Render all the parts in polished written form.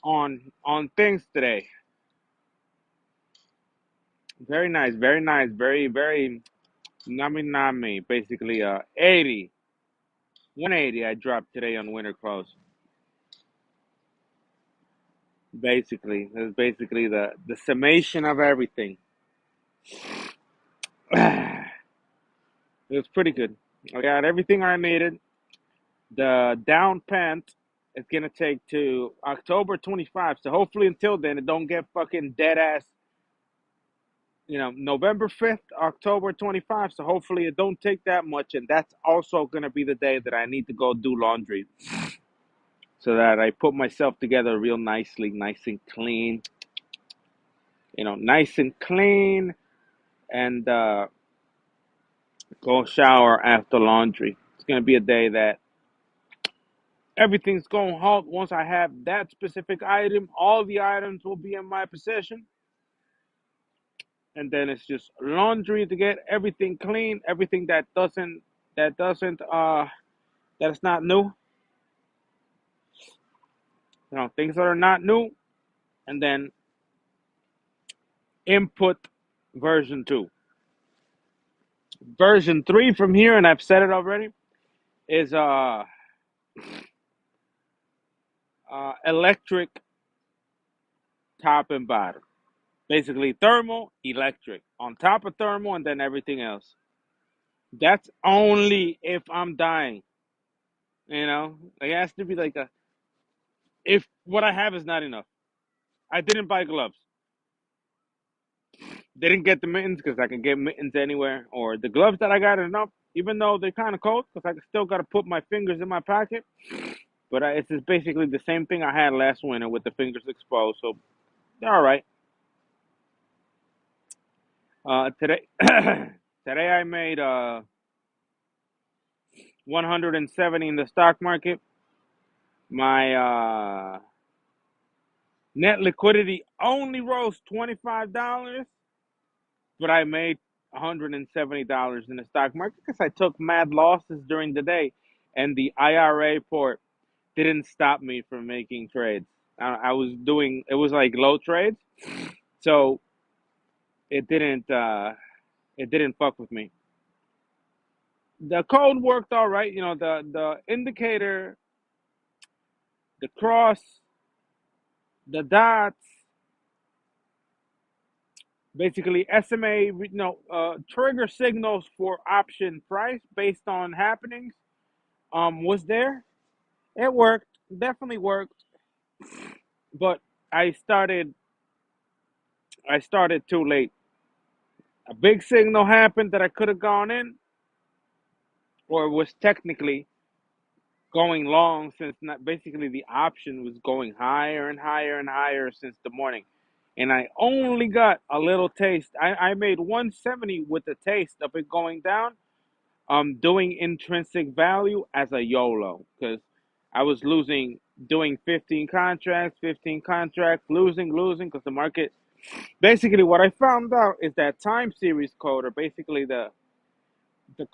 on things today. Very nice, very nice, very nami nami. Basically, 80, 180. I dropped today on winter clothes. Basically, that's basically the summation of everything. It was pretty good. I got everything I needed. The down payment is gonna take to October 25. So hopefully until then it don't get fucking dead ass. November 5th, October 25. So hopefully it don't take that much, and that's also gonna be the day that I need to go do laundry, so that I put myself together real nicely, nice and clean. Nice and clean, and go shower after laundry. It's gonna be a day that everything's going to halt once I have that specific item. All the items will be in my possession, and then it's just laundry to get everything clean, everything that doesn't that's not new. Things that are not new, and then input version 2. Version 3 from here, and I've said it already, is electric top and bottom. Basically thermal, electric. On top of thermal, and then everything else. That's only if I'm dying. Like, it has to be like a, if what I have is not enough. I didn't buy gloves. Didn't get the mittens because I can get mittens anywhere. Or the gloves that I got are enough, even though they're kind of cold, because I still got to put my fingers in my pocket. But it's just basically the same thing I had last winter with the fingers exposed. So they're all right. Today, today I made 170 in the stock market. My net liquidity only rose $25, but I made $170 in the stock market because I took mad losses during the day, and the IRA port didn't stop me from making trades. I was doing, it was like low trades, so it didn't fuck with me. The code worked all right. The indicator, the cross, the dots, basically SMA, trigger signals for option price based on happenings. Was there. It worked, definitely worked, but I started I started too late. A big signal happened that I could have gone in, or was technically going long, since not basically the option was going higher and higher and higher since the morning. And I only got a little taste. I made 170 with the taste of it going down. Doing intrinsic value as a YOLO, because I was losing, doing 15 contracts, losing because the market. Basically, what I found out is that time series code, or basically the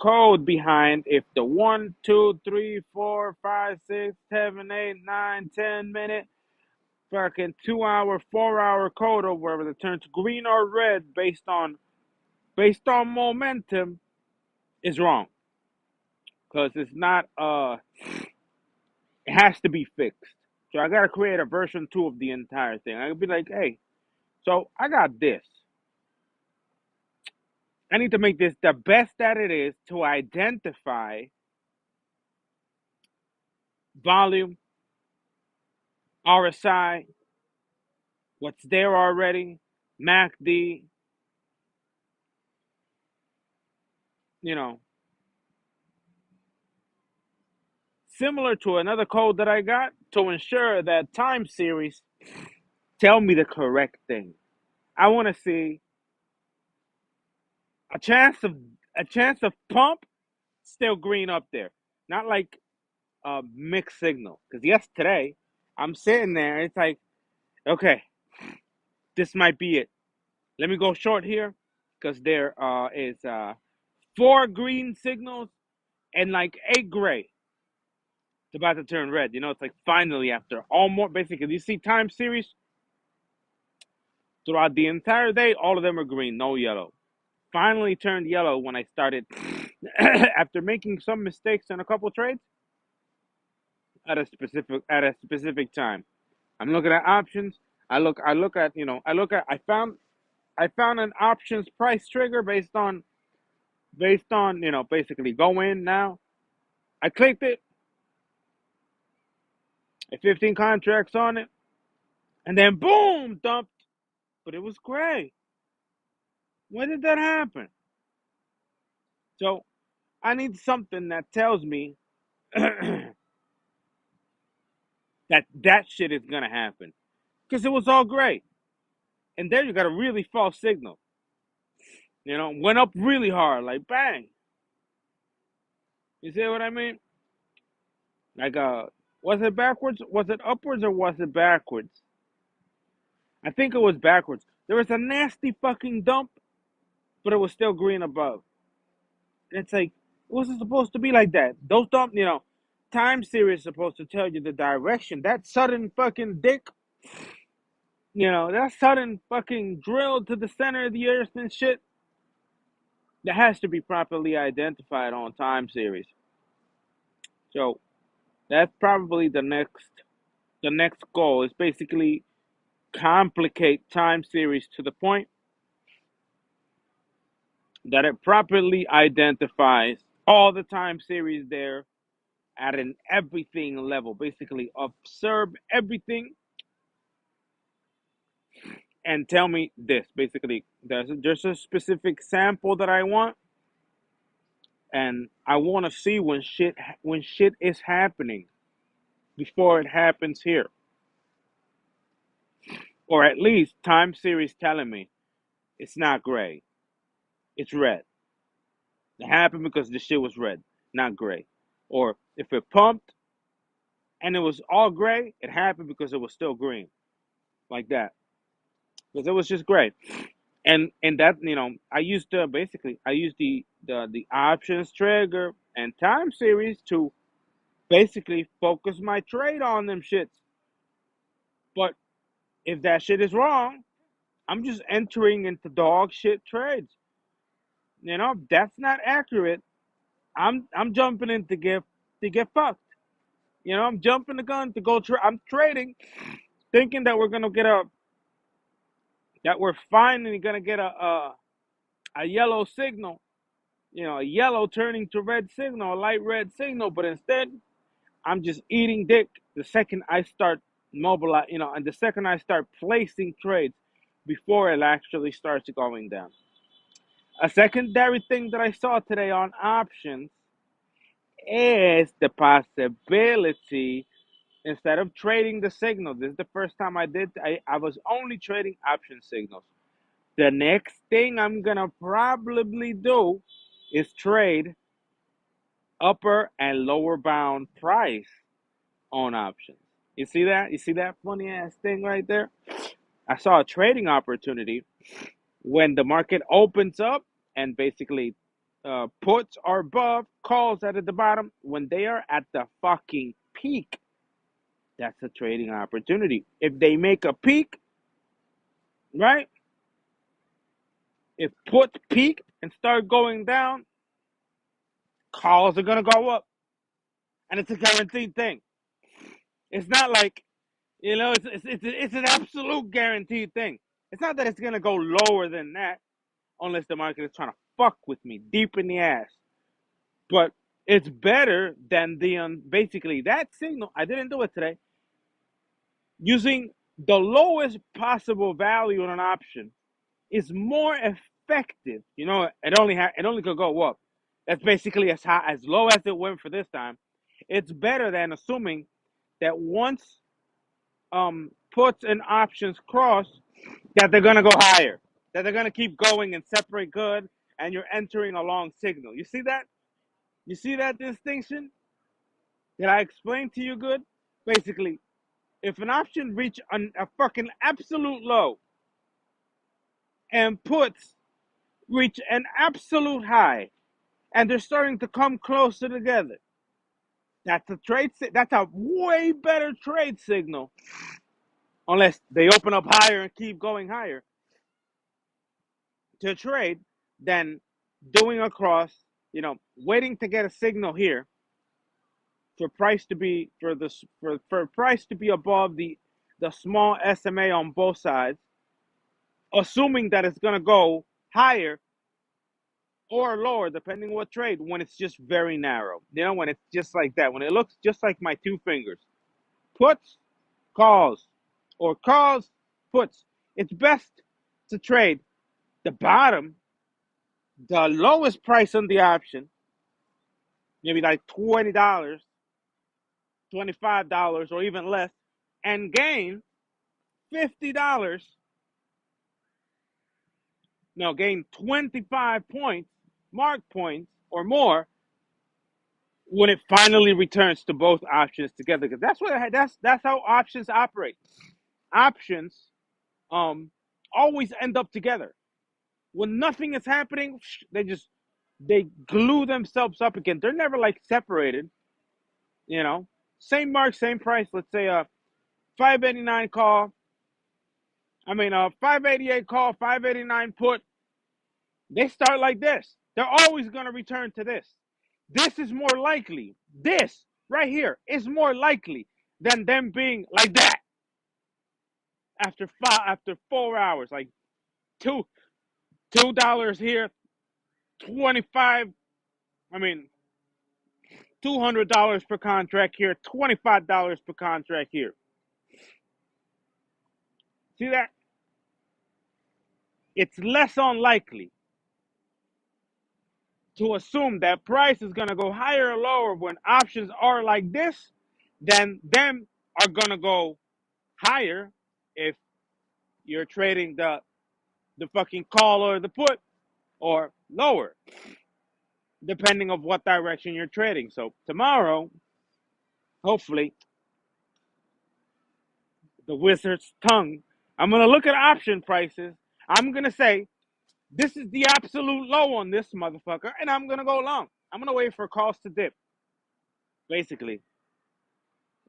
code behind, if the 1, 2, 3, 4, 5, 6, 7, 8, 9, 10 minute fucking 2 hour, 4 hour code, or wherever that turns green or red based on momentum, is wrong, because it's not it has to be fixed. So I gotta create a version 2 of the entire thing. I could be like, hey, so I got this. I need to make this the best that it is to identify volume, RSI, what's there already, MACD, you know, similar to another code that I got, to ensure that time series tell me the correct thing. I want to see a chance of pump, still green up there. Not like a mixed signal. Because yes, today I'm sitting there. It's like, okay, this might be it. Let me go short here, because there is 4 green signals and like 8 gray. It's about to turn red. You know, it's like finally after all more. Basically, you see time series throughout the entire day, all of them are green, no yellow. Finally turned yellow when I started after making some mistakes in a couple trades at a specific time. I'm looking at options. I look at I found an options price trigger based on basically go in now. I clicked it, 15 contracts on it, and then boom, dumped. But it was gray. When did that happen? So I need something that tells me that that shit is gonna happen because it was all gray. And there you got a really false signal. You know, went up really hard, like bang. You see what I mean? Like was it backwards? Was it upwards or was it backwards? I think it was backwards. There was a nasty fucking dump, but it was still green above. And it's like, it wasn't supposed to be like that. Those dump, time series is supposed to tell you the direction. That sudden fucking dick, that sudden fucking drill to the center of the earth and shit, that has to be properly identified on time series. So that's probably the next goal is basically complicate time series to the point that it properly identifies all the time series there at an everything level. Basically, observe everything and tell me this. Basically, there's a specific sample that I want, and I want to see when shit is happening before it happens here, or at least time series telling me it's not gray, it's red. It happened because the shit was red, not gray. Or if it pumped and it was all gray, it happened because it was still green, like that. Because it was just gray. And that I used the options trigger and time series to basically focus my trade on them shits. But if that shit is wrong, I'm just entering into dog shit trades. That's not accurate. I'm jumping in to get fucked. I'm jumping the gun to go I'm trading, thinking that we're finally gonna get a yellow signal, a yellow turning to red signal, a light red signal, but instead I'm just eating dick the second I start mobilize, and the second I start placing trades before it actually starts going down. A secondary thing that I saw today on options is the possibility, instead of trading the signal, this is the first time I was only trading option signals. The next thing I'm gonna probably do is trade upper and lower bound price on options. You see that? You see that funny ass thing right there? I saw a trading opportunity when the market opens up and basically puts are above, calls are at the bottom. When they are at the fucking peak, that's a trading opportunity. If they make a peak, right? If puts peak and start going down, calls are gonna go up, and it's a guaranteed thing. It's not like it's an absolute guaranteed thing. It's not that it's gonna go lower than that unless the market is trying to fuck with me deep in the ass. But it's better than basically that signal. I didn't do it today. Using the lowest possible value on an option is more effective. It only could go up. That's basically as low as it went for this time. It's better than assuming that once puts and options cross, that they're gonna go higher, that they're gonna keep going and separate good, and you're entering a long signal. You see that? You see that distinction? Did I explain to you good? Basically, if an option reach a fucking absolute low and puts reach an absolute high, and they're starting to come closer together, That's a way better trade signal, unless they open up higher and keep going higher to trade, than doing a cross. Waiting to get a signal here for price to be for price to be above the small SMA on both sides, assuming that it's gonna go higher or lower depending what trade, when it's just very narrow. When it's just like that, when it looks just like my two fingers. Puts, calls, or calls, puts. It's best to trade the bottom, the lowest price on the option, maybe like $20, $25, or even less, and gain $50. No, gain 25 points, mark points, or more when it finally returns to both options together. Because that's how options operate. Options always end up together. When nothing is happening, they glue themselves up again. They're never like separated. You know, same mark, same price. Let's say a 589 call. I mean a 588 call, 589 put. They start like this. They're always gonna return to this. This is more likely. This right here is more likely than them being like that after 4 hours. Like $2 here, 25. I mean $200 per contract here, $25 per contract here. See that? It's less unlikely to assume that price is going to go higher or lower when options are like this than them are going to go higher if you're trading the fucking call or the put, or lower depending of what direction you're trading. So tomorrow, hopefully, the wizard's tongue, I'm going to look at option prices. I'm going to say, this is the absolute low on this motherfucker, and I'm gonna go long. I'm gonna wait for calls to dip, basically.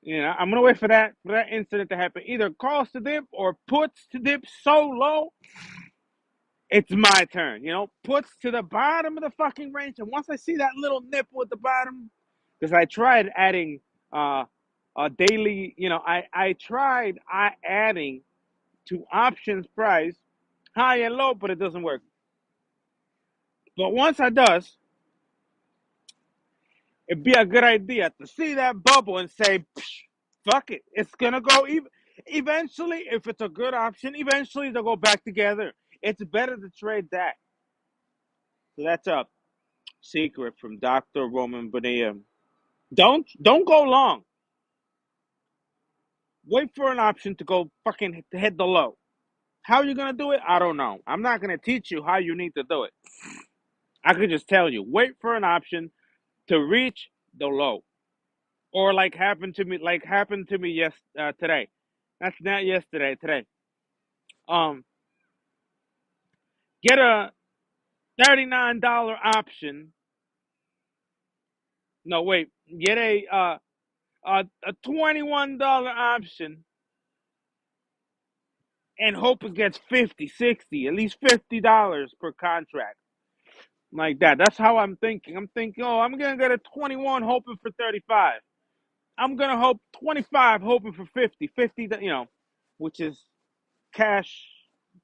I'm gonna wait for that incident to happen. Either calls to dip or puts to dip so low, it's my turn. Puts to the bottom of the fucking range, and once I see that little nipple at the bottom, because I tried adding a daily. I tried adding to options price high and low, but it doesn't work. But once it does, it'd be a good idea to see that bubble and say, fuck it. It's going to go. Eventually, if it's a good option, eventually they'll go back together. It's better to trade that. So that's a secret from Dr. Roman Bonilla. Don't go long. Wait for an option to go fucking to hit the low. How are you going to do it? I don't know. I'm not going to teach you how you need to do it. I could just tell you, wait for an option to reach the low. Or like happened to me today. That's not yesterday. Today, um, get a $39 option. No, wait, get a $21 option, and hope it gets 50, 60, at least $50 per contract, like that. That's how I'm thinking. I'm thinking, oh, I'm gonna get a 21, hoping for 35. I'm gonna hope 25, hoping for 50, 50. Which is cash,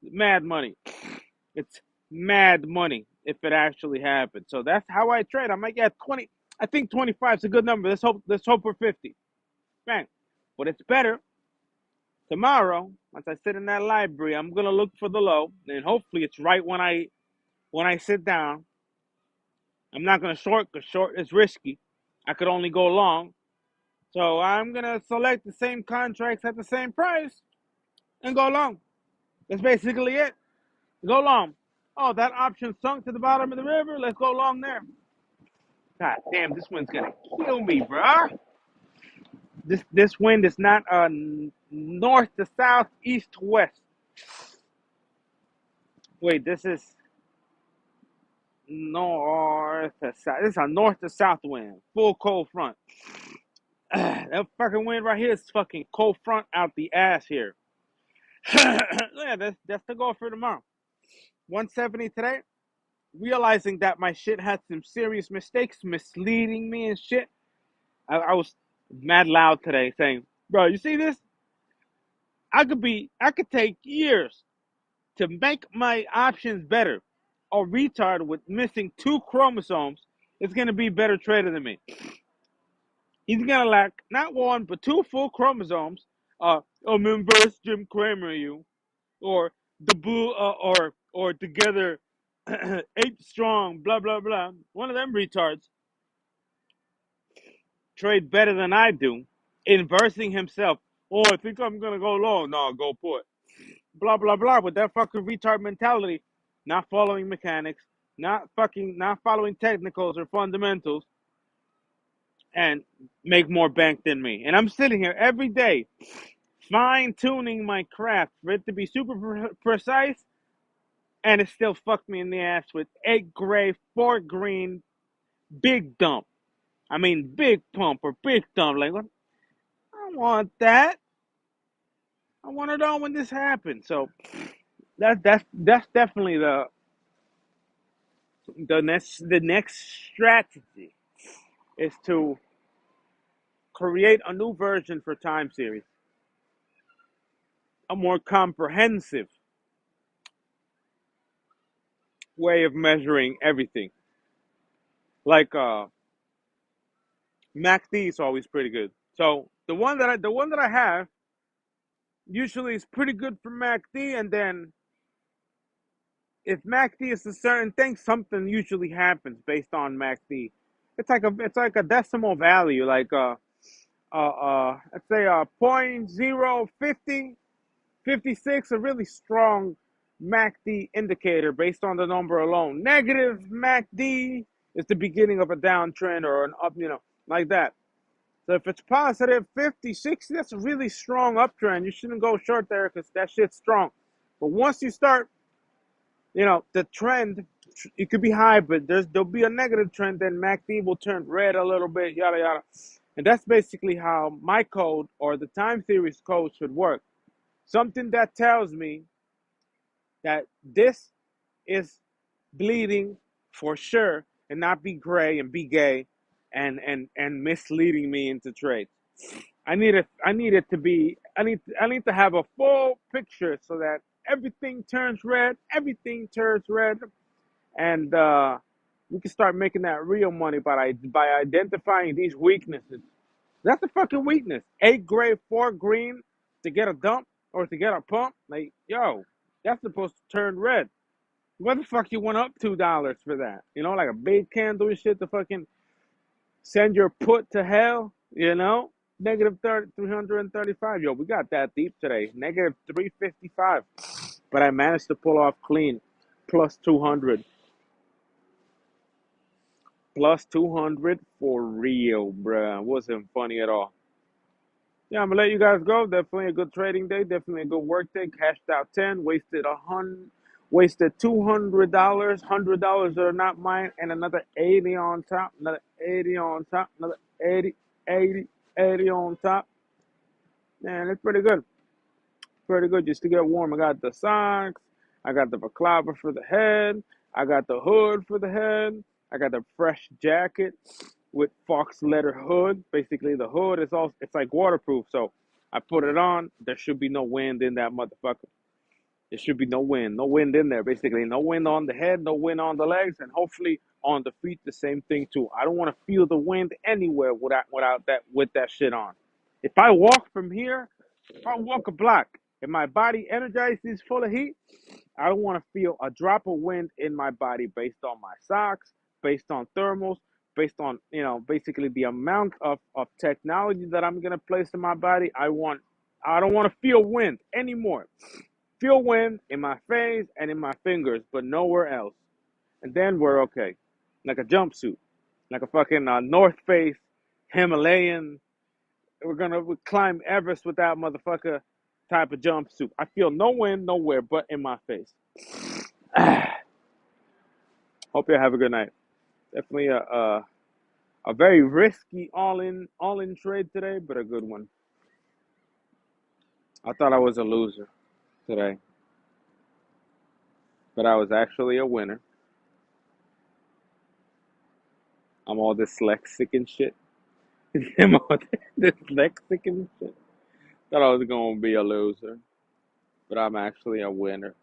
mad money. It's mad money if it actually happens. So that's how I trade. I might get 20. I think 25 is a good number. Let's hope for 50. Bang. But it's better tomorrow, once I sit in that library, I'm gonna look for the low, and hopefully it's right when I sit down. I'm not gonna short because short is risky. I could only go long. So I'm gonna select the same contracts at the same price and go long. That's basically it. Go long. Oh, that option sunk to the bottom of the river. Let's go long there. God damn, this wind's gonna kill me, bruh. This wind is not north to south, east to west. Wait, this is north to south. This is a north to south wind, full cold front. That fucking wind right here is fucking cold front out the ass here. Yeah, that's the goal for tomorrow. 170 today. Realizing that my shit had some serious mistakes, misleading me and shit. I was mad loud today saying, bro, you see this? I could take years to make my options better. A retard with missing 2 chromosomes is gonna be a better trader than me. He's gonna lack not 1 but 2 full chromosomes. I'm inverse Jim Cramer you, or the blue, or together 8 strong, blah blah blah. One of them retards trade better than I do, inversing himself. Oh, I think I'm gonna go long. No, go put. Blah blah blah with that fucking retard mentality, not following mechanics, not following technicals or fundamentals, and make more bank than me. And I'm sitting here every day fine tuning my craft for it to be super precise, and it still fucked me in the ass with 8 gray, 4 green, big dump. I mean, big pump or big dump. Like, I don't want that. I want to know when this happened. So that's definitely the next strategy is to create a new version for time series, a more comprehensive way of measuring everything. Like MACD is always pretty good. So the one that I have usually is pretty good for MACD, and then if MACD is a certain thing, something usually happens based on MACD. It's like a decimal value, like let's say 0.050 56, a really strong MACD indicator based on the number alone. Negative MACD is the beginning of a downtrend or an up, like that. So if it's positive 50, 60, that's a really strong uptrend. You shouldn't go short there because that shit's strong. But once you start, the trend, it could be high, but there'll be a negative trend. Then MACD will turn red a little bit, yada yada. And that's basically how my code or the time series code should work. Something that tells me that this is bleeding for sure and not be gray and be gay and misleading me into trades. I need to have a full picture so that everything turns red, and we can start making that real money by identifying these weaknesses. That's a fucking weakness. 8 gray, 4 green to get a dump or to get a pump. Like, yo, that's supposed to turn red. What the fuck you want up $2 for that? Like a big candle and shit to fucking send your put to hell, Negative 335. Yo, we got that deep today. Negative 355. But I managed to pull off clean. Plus 200. Plus 200 for real, bruh. Wasn't funny at all. Yeah, I'm gonna let you guys go. Definitely a good trading day. Definitely a good work day. Cashed out 10, wasted $200. $100 that are not mine, and another 80 on top. Another 80 on top. Another 80, 80, 80 on top. Man, it's pretty good. Pretty good just to get warm. I got the socks. I got the baklava for the head. I got the hood for the head. I got the fresh jacket with fox leather hood. Basically, the hood is all it's like waterproof. So I put it on. There should be no wind in that motherfucker. There should be no wind in there. Basically, no wind on the head, no wind on the legs, and hopefully on the feet the same thing too. I don't want to feel the wind anywhere without that with that shit on. If I walk from here, if I walk a block, and my body energizes full of heat, I don't want to feel a drop of wind in my body based on my socks, based on thermals, based on, basically the amount of technology that I'm gonna place in my body. I don't want to feel wind anymore. Feel wind in my face and in my fingers, but nowhere else. And then we're okay. Like a jumpsuit. Like a fucking North Face Himalayan. We climb Everest with that motherfucker type of jumpsuit. I feel no wind nowhere but in my face. Hope you have a good night. Definitely a A very risky all in trade today, but a good one. I thought I was a loser today, but I was actually a winner. I'm all dyslexic and shit. I'm all dyslexic and shit. Thought I was gonna be a loser, but I'm actually a winner.